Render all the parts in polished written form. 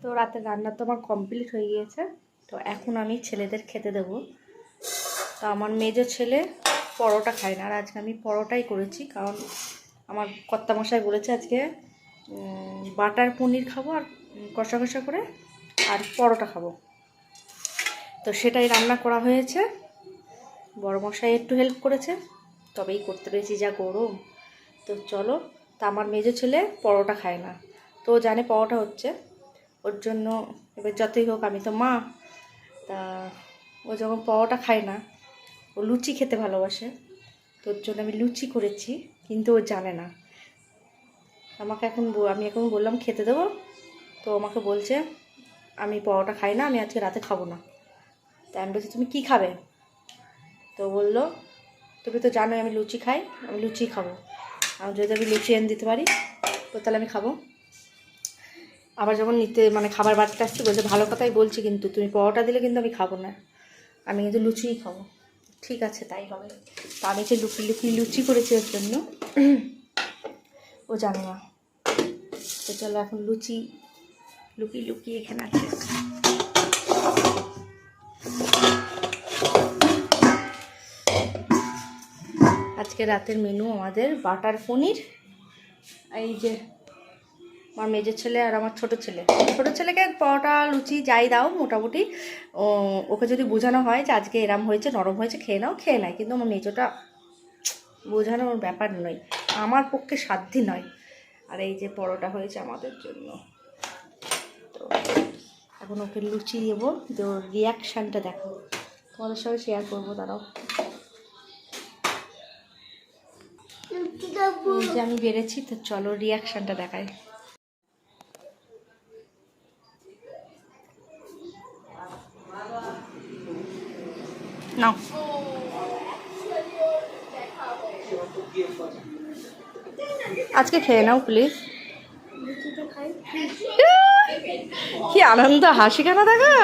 তো রাতের রান্না তো আমার কমপ্লিট হয়ে গিয়েছে। তো এখন আমি ছেলেদের খেতে দেবো। তো আমার মেজো ছেলে পরোটা খায় না, আর আজকে আমি পরোটাই করেছি, কারণ আমার কর্তামশাই বলেছে আজকে বাটার পনির খাবো আর কষা কষা করে, আর পরোটা খাবো। তো সেটাই রান্না করা হয়েছে। বড় মশাই একটু হেল্প করেছে, তবেই করতে পেরেছি, যা গরম। তো চলো। তা আমার মেজো ছেলে পরোটা খায় না, তো ও জানে পরোটা হচ্ছে, ওর জন্য এবার যতই হোক আমি তো মা। তা ও যখন পরোটা খায় না, ও লুচি খেতে ভালোবাসে, তোর জন্য আমি লুচি করেছি, কিন্তু ও জানে না। আমি এখন বললাম খেতে দেবো, তো আমাকে বলছে আমি পরোটা খাই না, আমি আজকে রাতে খাবো না। তাই আমি বলছি তুমি কী খাবে? তো বললো তুমি তো জানোই আমি লুচি খাই, আমি লুচি খাবো। আর যদি আমি লুচি এনে দিতে পারি তো তাহলে আমি খাবো। আবার যখন খাবার বাড়তে আসছি বলছে ভালো কথাই বলছি, কিন্তু তুমি পরোটা দিলে কিন্তু আমি খাবো না, আমি কিন্তু লুচিই খাবো। ঠিক আছে তাই হবে। তা আমি যে লুকিয়ে লুচি করেছি ওর জন্য, ও জানে না। তো চলো এখন লুচি লুকিয়ে এখানে আছে। আজকে রাতের মেনু আমাদের বাটার পনির। এই যে আমার মেজর ছেলে আর আমার ছোটো ছেলেকে পরোটা লুচি যাই দাও মোটামুটি ওকে যদি বোঝানো হয় যে আজকে এরম হয়েছে, নরম হয়েছে, খেয়ে নেয়, কিন্তু আমার মেজোটা বোঝানোর ব্যাপার নয়, আমার পক্ষে সাধ্য নয়। আর এই যে পরোটা হয়েছে আমাদের জন্য। তো এখন ওকে লুচি দেবো, তো রিয়াকশানটা দেখো, তোমাদের সঙ্গে শেয়ার করবো। দাঁড়াও, যে আমি বেড়েছি, তো চলো রিয়াকশানটা দেখাই। নাও, আজকে খেয়ে নাও প্লিজ। কি আনন্দ, হাসি কেন দেখা।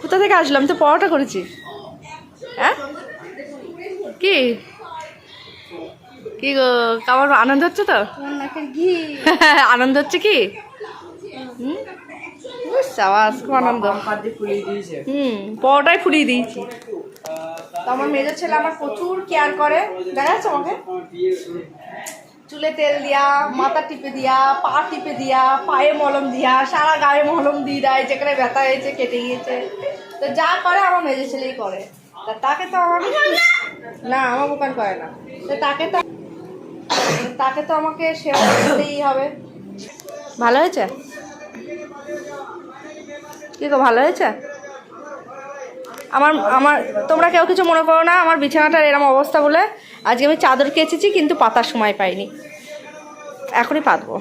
কোথা থেকে আসলাম? তো পরোটা করেছি। হ্যাঁ কি কি গো, আমার আনন্দ হচ্ছে তো? আনন্দ হচ্ছে কি? খুব আনন্দ। পরোটাই ফুলিয়ে দিয়েছি। তো আমার মেজর ছেলে আমার প্রচুর কেয়ার করে, দেখা যাচ্ছে আমাকে চুলে তেল দিয়া, মাথা টিপে দিয়া, পা টিপে দিয়া, পায়ে মলম দিয়া, সারা গায়ে মলম দিয়ে দেয়, যেখানে ব্যথা হয়েছে কেটে গিয়েছে। তো যা করে আমার মেজর ছেলেই করে। তা তাকে তো আমার না, আমার দোকান করে না, তো তাকে তো আমাকে সেবা করতেই হবে। ভালো হয়েছে কি গো, ভালো হয়েছে? আমার তোমরা কেউ কিছু মনে করো না, আমার বিছানাটার এরম অবস্থা বলে আজকে আমি চাদর কেচেছি, কিন্তু পাতার সময় পাইনি, এখনই পাতবো।